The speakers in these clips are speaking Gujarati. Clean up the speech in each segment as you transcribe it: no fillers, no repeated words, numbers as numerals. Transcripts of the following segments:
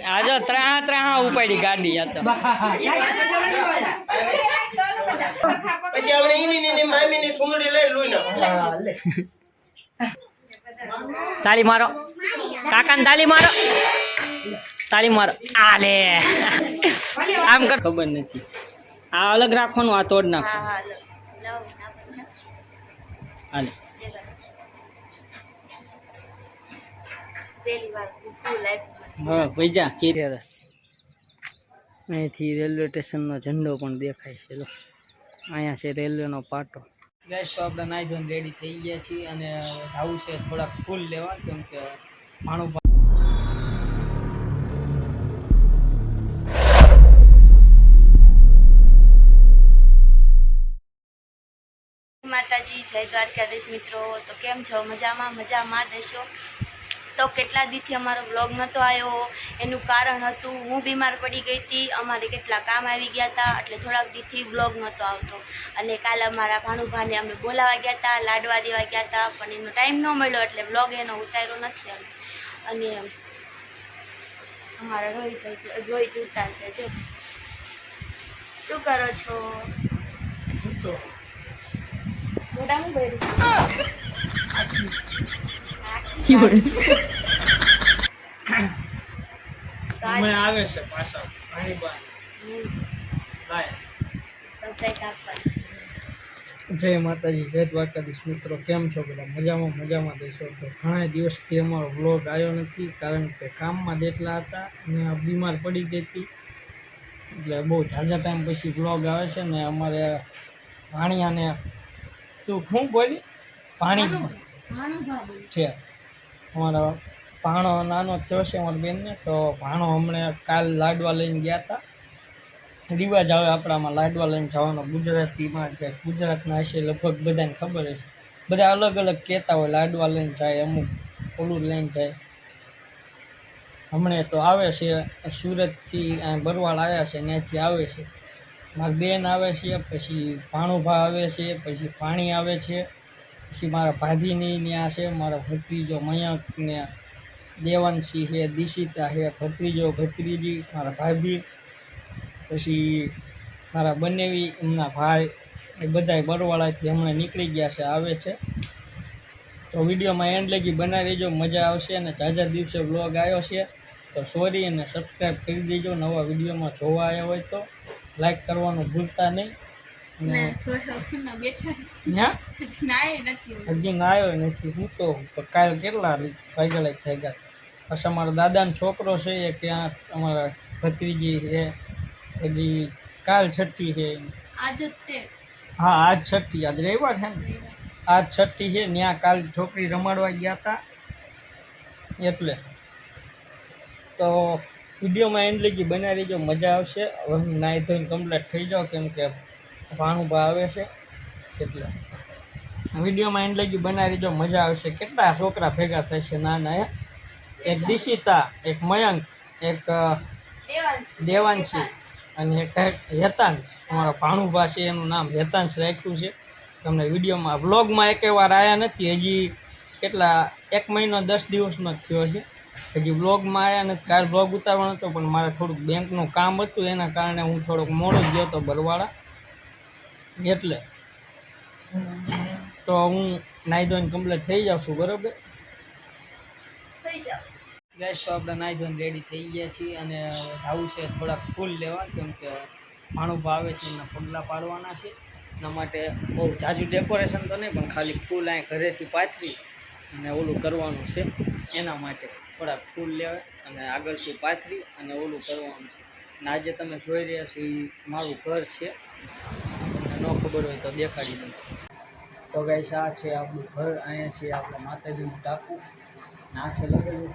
આજો ત્રા ઉપાડી ગાડી આ તો પછી આપણે એની મામીની સુંદરી લઈ લઈ ના તાળી મારો કાકાને તાળી મારો આ લે આમ કર ખબર નથી આ અલગ રાખવાનું આ તોડ નાખ હાલે હા ભૈજા કેરસ અહીંથી રેલવે સ્ટેશનનો ઝંડો પણ દેખાય છે લો અહીંયા છે રેલવેનો પાટો ગેસ તો આપણે નાઈ ધોઈને રેડી થઈ ગયા છીએ અને આવું છે થોડાક ફૂલ લેવા કેમ કે ભાણું માતાજી જય દ્વારકાધીશ મિત્રો તો કેમ છો મજામાં દેશો તો કેટલા દીથી અમારો બ્લોગ નહોતો આવ્યો એનું કારણ હતું હું બીમાર પડી ગઈ હતી અમારે કેટલા કામ આવી ગયા હતા એટલે થોડાક દીથી બ્લોગ નહોતો આવતો અને કાલે અમારા ભાણુભાને અમે બોલાવા ગયા હતા લાડવા દેવા ગયા હતા પણ એનો ટાઈમ ન મળ્યો એટલે બ્લોગ એનો ઉતાર્યો નથી અને અમારા રોહિત ઉતારશે જો શું કરો છો મોઢામાં ભર્યું આવે છે પાછા જય માતાજી જય દ્વારકાધીશ મિત્રો કેમ છો બધા મજામાં દેશો તો ઘણા દિવસથી અમારો વ્લોગ આવ્યો નથી કારણ કે કામમાં જેટલા હતા અને બીમાર પડી ગઈ હતી એટલે બહુ ઝાઝા ટાઈમ પછી વ્લોગ આવે છે ને અમારે ભાણિયાને તું શું બોલી પાણી છે અમારા ભાણો નાનો થયો છે અમારી બેનને તો ભાણો હમણાં કાલ લાડવા લઈને ગયા હતા રિવાજ આવે આપણામાં લાડવા લઈને જવાનો ગુજરાતીમાં કે ગુજરાતના હશે લગભગ બધાને ખબર હશે બધા અલગ અલગ કહેતા હોય લાડવા લઈને જાય અમુક ઓલું લઈને જાય હમણાં તો આવે છે સુરતથી બરવાડ આવ્યા છે ત્યાંથી આવે છે મારી બેન આવે છે પછી ભાણુભા આવે છે પછી પાણી આવે છે પછી મારા ભાભીની ત્યાં છે મારા ભત્રીજો મયંક ને દેવાંશી છે દિશિતા છે ભત્રીજો ભત્રીજી મારા ભાભી પછી મારા બંનેવી એમના ભાઈ એ બધાય બરવાળાથી હમણાં નીકળી ગયા છે આવે છે તો વિડીયોમાં એન્ડ લગી બનાવી દેજો મજા આવશે અને ઝાઝા દિવસે વ્લોગ આવ્યો છે તો સોરી અને સબસ્ક્રાઈબ કરી દેજો નવા વિડીયોમાં જોવા આવ્યા હોય તો લાઈક કરવાનું ભૂલતા નહીં હજી નાયો નથી હું તો કાલ કેટલા વાગેલા થઈ ગયા પછી અમારા દાદાનો છોકરો છે એ ક્યાં અમારા ભત્રીજી છે હજી કાલ છઠ્ઠી છે હા આજ છઠ્ઠી આજ રવિવાર છે ને આજ છઠ્ઠી છે ત્યાં કાલ છોકરી રમાડવા ગયા હતા એટલે તો વિડીયોમાં એન્ડ લગી બનાવી દેજો મજા આવશે હવે હું નાહી ધોઈને કમ્પ્લીટ થઈ જાઉં કેમ કે ભાણુભા આવે છે એટલે વિડીયોમાં એન્ડ લગી બનાવી દેજો મજા આવશે કેટલા છોકરા ભેગા થશે નાના એક દિશિતા એક મયંક એક દેવાંશી અને એક હેતાંશ અમારા ભાણુભા છે એનું નામ હેતાંશ રાખ્યું છે તમને વિડીયોમાં વ્લોગમાં એક વાર આવ્યા નથી હજી કેટલા 1 મહિનો 10 દિવસનો જ થયો છે હજી વ્લોગમાં આવ્યા નથી કાલ વ્લોગ ઉતારવાનો હતો પણ મારે થોડુંક બેંકનું કામ હતું એના કારણે હું થોડોક મોડો જ ગયો હતો બરવાળા એટલે તો હું નાહી ધોઈને કમ્પ્લીટ થઈ જાઉં છું બરાબર ગેસ તો આપણે નાહી ધોઈને રેડી થઈ ગયા છીએ અને આવું છે થોડાક ફૂલ લેવા કેમ કે ભાણુભા આવે છે એના પગલાં પાડવાના છે એના માટે બહુ ઝાઝું ડેકોરેશન તો નહીં પણ ખાલી ફૂલ અહીં ઘરેથી પાથરી અને ઓલું કરવાનું છે એના માટે થોડાક ફૂલ લેવાય અને આગળથી પાથરી અને ઓલું કરવાનું છે અને આજે તમે જોઈ રહ્યા છો એ મારું ઘર છે ન ખબર હોય તો દેખાડી દઉં તો ગાઈસ આ છે આપણું ઘર અહીંયા છે આપણે માતાજીનું ટાંકું આ છે લગેલું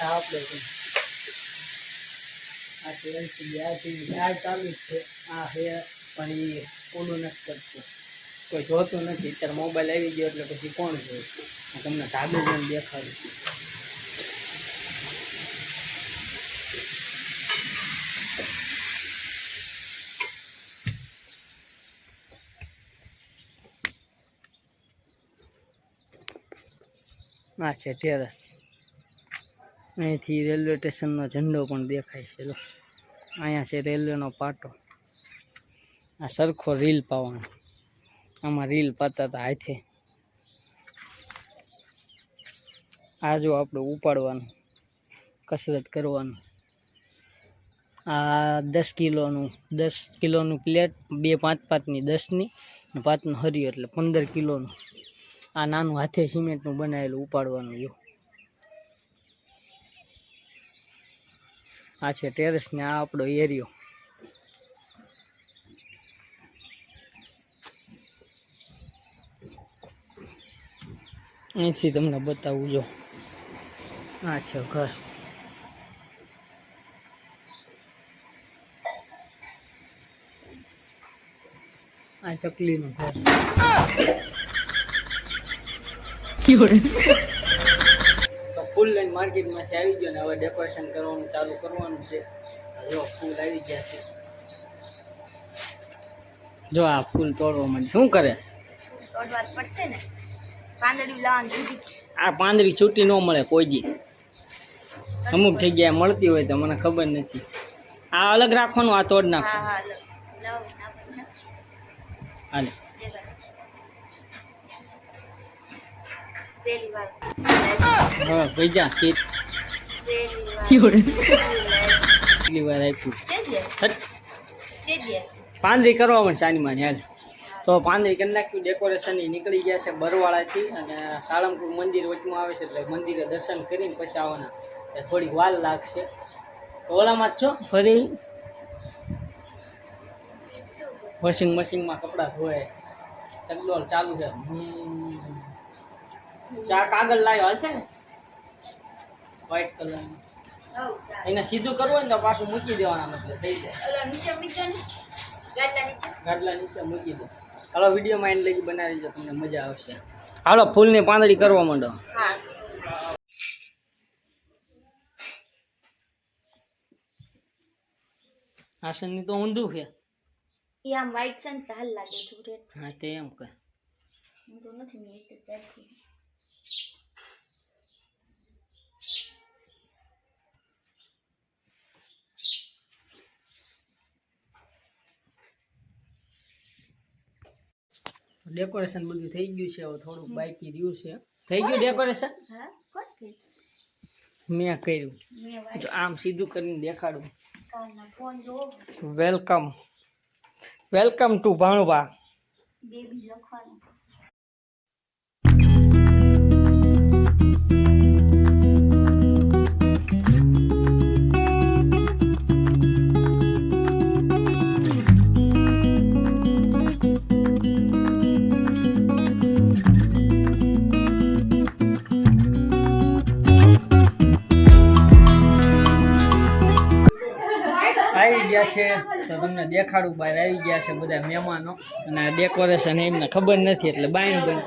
આપણે આ ટીવી આ ચાલુ જ છે આ હે પણ એ ઓલું નથી કરતું કોઈ જોતું નથી અત્યારે મોબાઈલ આવી ગયો એટલે પછી કોણ જોયું તમને ધાબે જઈને દેખાડું આ છે ટેરેસ. અહીંથી રેલવે સ્ટેશનનો ઝંડો પણ દેખાય છે. લો અહીંયા છે રેલવેનો પાટો. આ સરખો રીલ પાવાનો. આમાં રીલ પાતા હતા હાથે. આ જો આપણે ઉપાડવાનું, કસરત કરવાનું. આ 10 કિલોનું પ્લેટ, 2 5-5ની 10ની ને 5નો હરિયો એટલે 15 કિલોનું. આ નાનું હાથે સિમેન્ટનું બનાવેલું ઉપાડવાનું. જો આ છે ટેરેસ ને આ આપણો એરિયો. અહીંથી તમને બતાવું. જો આ છે ઘર. આ ચકલીનું ઘર. તો ફૂલ લઈને માર્કેટમાંથી આવી ગયો ને હવે ડેકોરેશન કરવાનું ચાલુ કરવાનું છે. જો ફૂલ આવી ગયા છે. જો આ ફૂલ તોડવા માંડે. શું કરે? તોડવા પડશે ને. પાંદડી લાવવાની. આ પાંદડી છૂટી ન મળે કોઈ દી. અમુક જગ્યાએ મળતી હોય તો મને ખબર નથી. આ અલગ રાખવાનું, આ તોડ નાખો. હા લાવ. હાલે પહેલી વાર. હા ભૈજા કેટલી વાર આપ્યું. પાંદડી કરવા પણ સાનીમાં હાલ. તો પાંદડી કરી નાખ્યું. ડેકોરેશન નીકળી ગયા છે બરવાળાથી. અને સાળંગપુર મંદિર વચમાં આવે છે એટલે મંદિરે દર્શન કરીને પછી આવવાના. થોડીક વાર લાગશે. તો ઓલામાં જ છો ફરી વોશિંગ મશીનમાં કપડાં ધોય. ચકડોળ ચાલુ છે. ચા કાગળ લાવ્યો હાલ છે ને વ્હાઈટ કલર. એને સીધું કરવું હોય ને તો પાછું મૂકી દેવાના એટલે થઈ જાય. ગાડલા નીચે મૂકી દો. હાલો વિડીયોમાં એને લઈ બનાવી દો, તમને મજા આવશે. હાલો ફૂલની પાંદડી કરવા માંડો. આસનની તો ઊંધું છે. આમ વ્હાઈટ છે ને હાલ લાગે છે રેડ. હા તે એમ કર. હું તો નથી મેં એક જ ડેકોરેશન બધું થઈ ગયું છે. હવે થોડુંક બાકી રહ્યું છે. થઈ ગયું ડેકોરેશન? હા કોણ કે મેં કર્યું. મેં જો આમ સીધું કરીને દેખાડું. કાલના ફોન જો વેલકમ ટુ ભાણુભા. બેબી લખવાનું. આવી ગયા છે તો તમને દેખાડું. બહાર આવી ગયા છે બધા મહેમાનો. અને ડેકોરેશન એમને ખબર નથી એટલે બાયણું બને.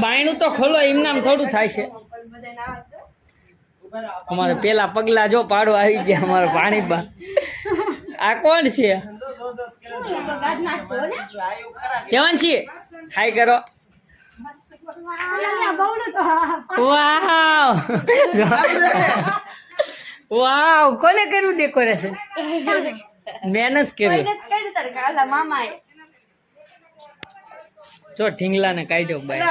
બાયણું તો ખોલો, એમને આમ થોડું થાય છે. અમારે પેલા પગલા જો પાડવા આવી ગયા અમારા ભાણીબા. આ કોણ છે? દેવાંશી હાય કરો. વાવ વાવ. કોને કર્યું ડેકોરેશન? મહેનત કરી. જો ઢીંગલા ને કાઢ્યો બાય.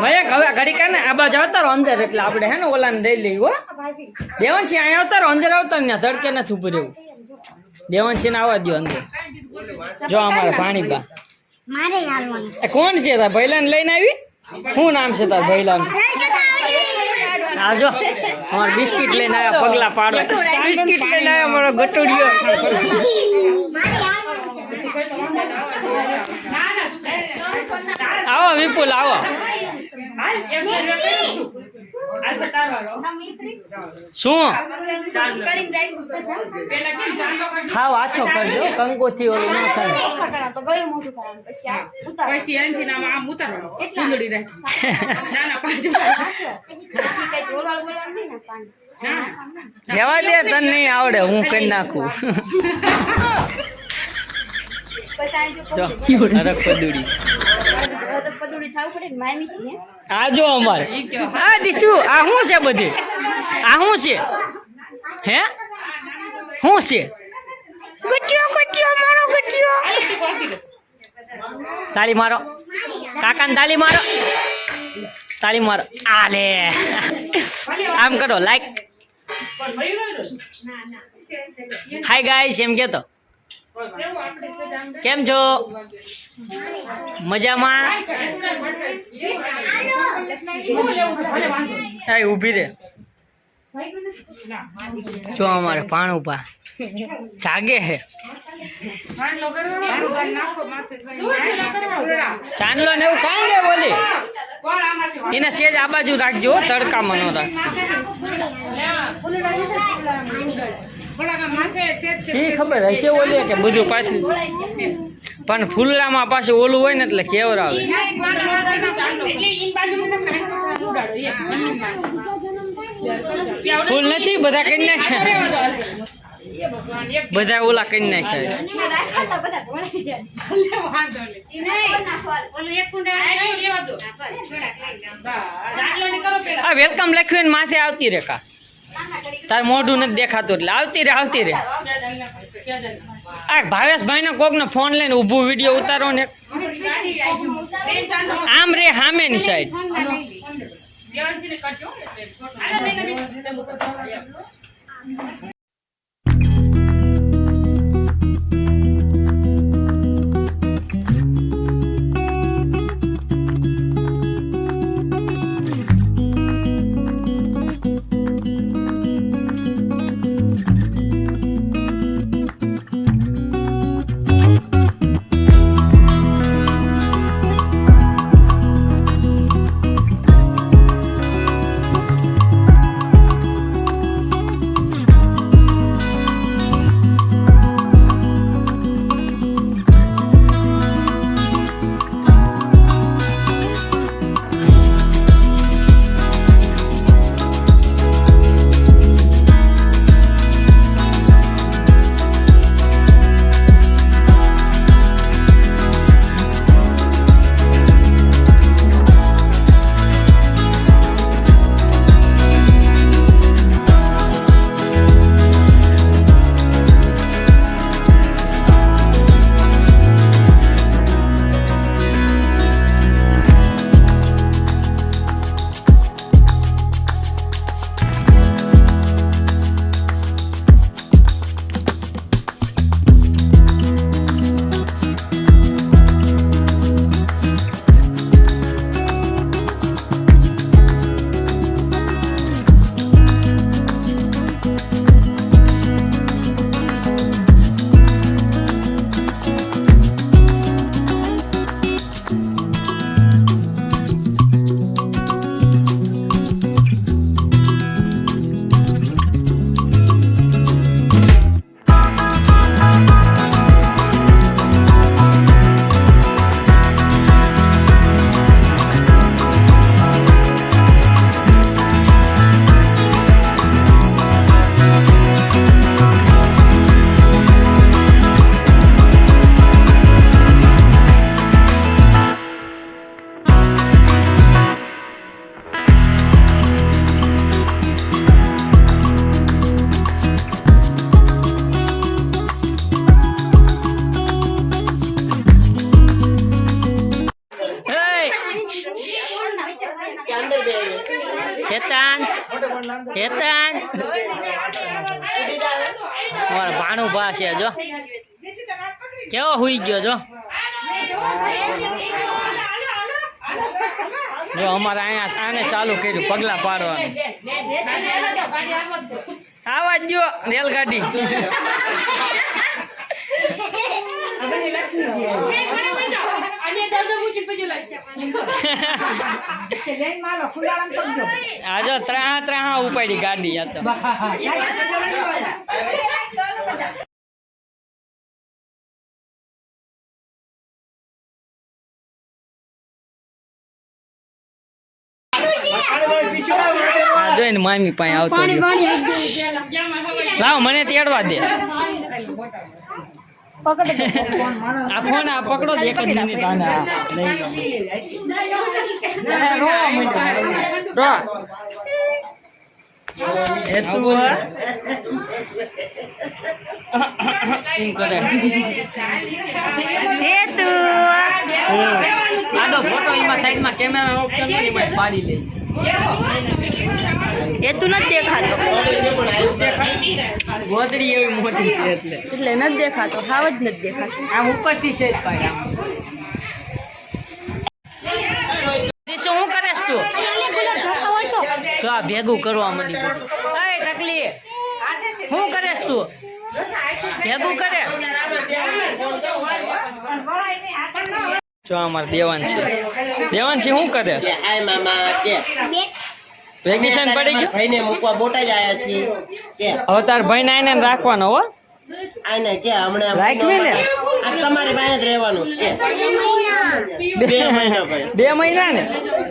મયક હવે ઘડી કાને આ બાજુ આવતારો અંદર એટલે આપણે હે ને ઓલાને દઈ લઈ. હો દેવાંશી અહીંયા આવતારો અંદર આવતારો ને તડકે નથી ઉભું રહેવું. દેવાંશી ને આવવા દો અંદર. જો અમારા ભાણીબા. કોણ છે તાર ભૈલાને લઈને આવી? શું નામ છે તાર ભૈલાનું? આ જો અમારે બિસ્કિટ લઈને આવ્યા પગલા પાડવા. બિસ્કિટ લઈને આવ્યા મારો ગટુડિયો. આવો વિપુલ આવો. શું ખાવ આછો કરજો કંકોથી ઓલું ના થાય. જવા દે તને નહીં આવડે હું કરી નાખું. પછી આ જો અરે પદુડી તો પદુડી થાવું પડે ને મામી છે હે? આ જો અમારે આ દીસુ આ શું છે બધી આ શું છે હે શું છે ગુટિયો ગુટિયો મારો ગુટિયો તાળી મારો કાકાને તાળી મારો તાળી મારો આલે આમ કરો લાઈક હાય ગાઈસ એમ કેતો કેમ છો મજામાં આ ઊભી રે જો અમારે પાણ ઉભા જાગે હે ચાંદલો ને એવું કાંઈ ને બોલી એને સેજ આ બાજુ રાખજો તડકામાં ન રાખજો શી ખબર હશે ઓલી કે બધું પાછું પણ ફૂલડામાં પાછું ઓલું હોય ને એટલે કેવર આવે ફૂલ નથી બધા કરી નાખ્યા બધા ઓલા કરી નાખ્યા આ વેલકમ લખ્યું ને માથે આવતી રે કા તાર મોઢું નથી દેખાતું એટલે આવતી રે આ ભાવેશભાઈ ને કોક ને ફોન લઈને ઊભું વિડીયો ઉતારો ને આમ રે સામેની સાઈડ હેતાંશ મારો ભાણું ભા છે જો કેવો હુઈ ગયો જો જો અમારે અહીંયા આને ચાલુ કર્યું પગલા પાડવાનું આવા જ જો રેલગાડી આજો ત્રાહા ઉપાડી ગાડી આ તો જોઈને મામી પાસે આવતો લાવ મને તેડવા દે આ ફોન આ પકડો જ એક જ મિનિટ આને આ લઈ લો રોવા માંડ્યો રો એ તું એમ કરે એ તું આડો ફોટો એમાં સાઈડમાં કેમેરા ઓપ્શન હોય એમાં પાડી લે એ તું નથી દેખાતો ગોદડી એવી મોટી છે એટલે નથી દેખાતો હાવ જ નથી દેખાતો આમ ઉપરથી છે જ પાય આમ શું કરેશ તું જો આ ભેગું કરવા માંડી બધું એ ટકલી શું કરેશ તું ભેગું કરે જો અમાર દેવાંશી શું કરે હાય મામા કે વેકેશન પડી ગયું ભાઈને મૂકવા બોટાદ આવ્યા છીએ કે હવે તાર ભાઈને આઈને રાખવાનો હો આને કે હમણાં રાખવી ને આ તમારી પાસે જ રહેવાનું છે કે 2 મહિના ભાઈ 2 મહિના ને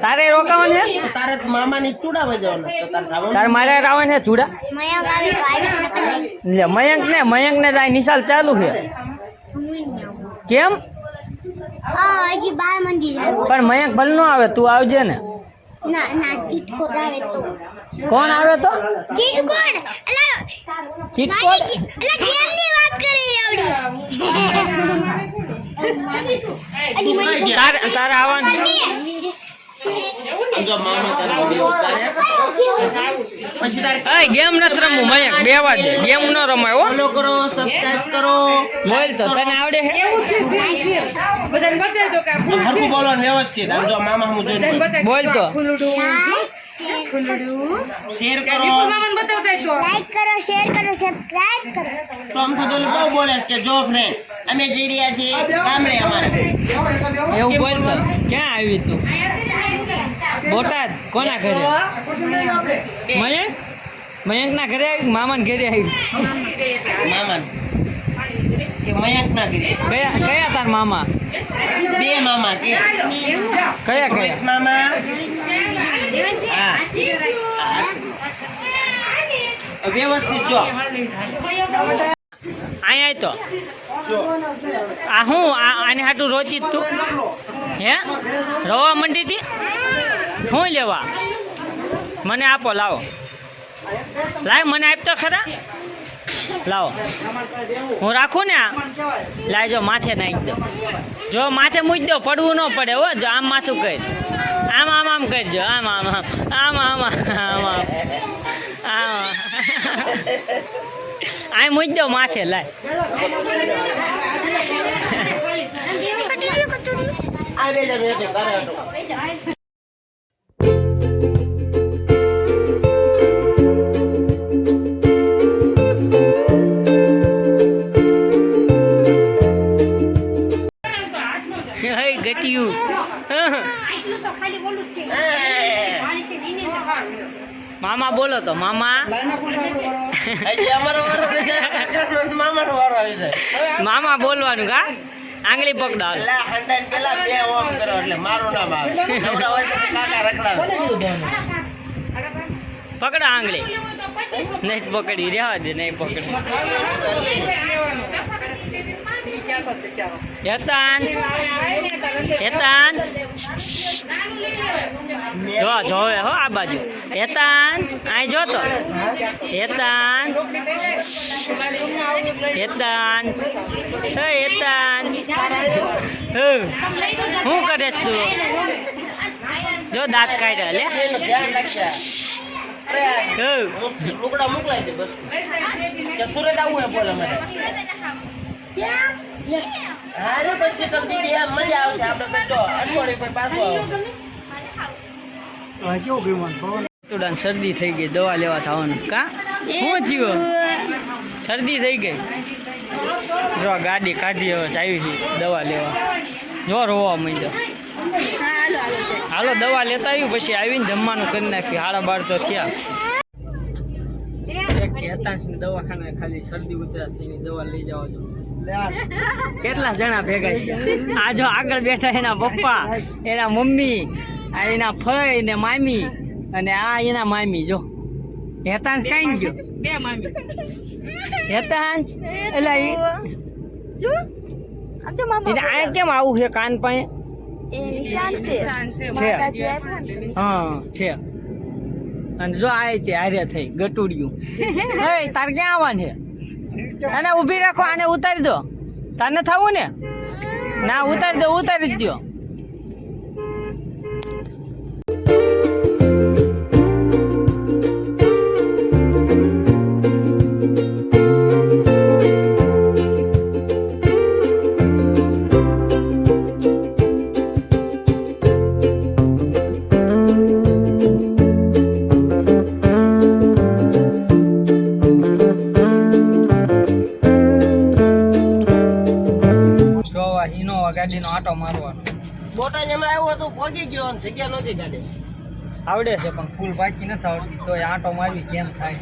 તારે રોકાવાનું છે તારે તો મામાની ચૂડા વજવાનું તો તારે ખાવાનું તાર મારે આવવાનું છે ચૂડા લે મયંક ને તારી નિશાલ ચાલુ છે કેમ હજી 12 મંદી જાય પણ મયંક ભલ નો આવે તું આવજે ને ના ના ચીટકો આવે તો કોણ આવે તો ચીટકોડ અલા ચીટકોડ અલા કેમ ની વાત કરી એવડી તારે આવવાનું જો મામા તારે વિડિયો ઉતારે પછી તારે એ ગેમ નથી રમવું મયંક બેવા દે ગેમ ન રમાય હો ફોલો કરો સબસ્ક્રાઇબ કરો બોલ તો તને આવડે છે હરખું બોલવાનું વ્યવસ્થિત આમ જો મામા હું જોઈને બોલ તો શેર કરો લાઈક કરો શેર કરો સબસ્ક્રાઇબ કરો તો આમ તો બહુ બોલે કે જો ફ્રેન્ડ અમે જઈ રહ્યા છીએ ગામડે અમારે એવું બોલ તો ક્યાં આવી તું બોટાદ કોના ઘરે મયંક ના ઘરે આવી મામા ને ઘરે આવી મામા કે મયંક ના કરી કયા તાર મામા 2 મામા કે કયા રોહિત મામા હા વ્યવસ્થિત જો અહીંયા તો આ હું આને હાટું રોતી જ તું હે રવા મંડી હતી શું લેવા મને આપો લાવો મને આપતો ખરા લાવો હું રાખું ને આ લાવજો માથે નાખી દો જો માથે મૂકી દો પડવું ન પડે હો જો આમ માથું કરી આમ આમ આમ કરજો આમ આમ આમ આમ આમ આમ આમ આમ આ મૂકી દો માથે લાય આ બે જણ કરે હતો ગટિયું મામા બોલો તો મામા મામાનો વારો આવી જાય મામા બોલવાનું કા આંગળી પકડો એટલે ખાનદાન પેલા 2 ઓમ કરો એટલે મારું નામ આવે નવરા હોય તો કાકા રખડાવે પકડો આંગળી નહીં પકડી રહેવા દે નહીં પકડી હેતાંશ જોવે હો આ બાજુ હેતાંશ અહીં જો તો હેતાંશ શું કરે તું જો દાંત કાઢ્યા લે એનું ધ્યાન રાખજે લુગડા મોકલાઈ દે બસ કે સુરત આવું હે બોલે મને હા ને પછી તો દીદી એમ મજા આવશે આપણે તો અઠવાડિયે પર પાછો આવો શરદી થઈ ગઈ દવા લેવા જવાનું કા શું થયું શરદી થઈ ગઈ જો ગાડી કાઢી હવે ચાવી છે દવા લેવા જો રોવા માંડ્યો હાલો દવા લેતા આવ્યું પછી આવીને જમવાનું કરી નાખ્યું 12:30 તો થયા હેતાંશની દવાખાને ખાલી શરદી ઉધરસ થઈને દવા લઈ જવા જો કેટલા જણા ભેગા છે આ જો આગળ બેઠા એના પપ્પા એના મમ્મી આ એના ફઈ ને મામી અને આ એના મામી જો હેતાંશ કઈ ગયો 2 મામી હેતાંશ એટલે જો આ જો મામા એને આ કેમ આવું છે કાન પાસે એ નિશાન છે માતાજી આપ્યા ને. હા છે અને જો આ તે હારે થઈ ગટુડિયું હે તાર ક્યાં આવવાનું છે આને ઊભી રાખો આને ઉતારી દો તારને થવું ને ના ઉતારી દો ઉતારી જ દો ઇનોવા ગાડીનો આટો મારવાનો બોટાદ એમાં આવ્યો તો પહોંચી ગયો અને જગ્યા નહોતી ગાડી. આવડે છે પણ ફૂલ બાકી નથી આવડતી તો આટો મારવી કેમ થાય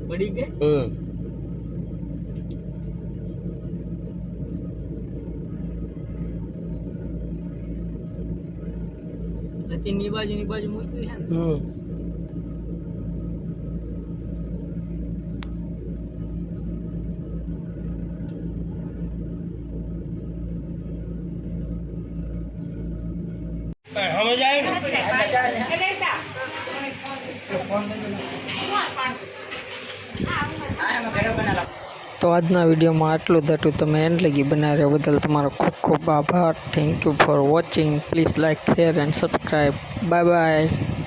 પડી ગઈ ની બાજુ મૂકી છે ને સમજ આવી ને તો આજના વિડીયોમાં આટલું જ હતું તમે એન્ડ લગી બનાવી રહ્યા બદલ તમારો ખૂબ ખૂબ આભાર thank you for watching please like share and subscribe bye bye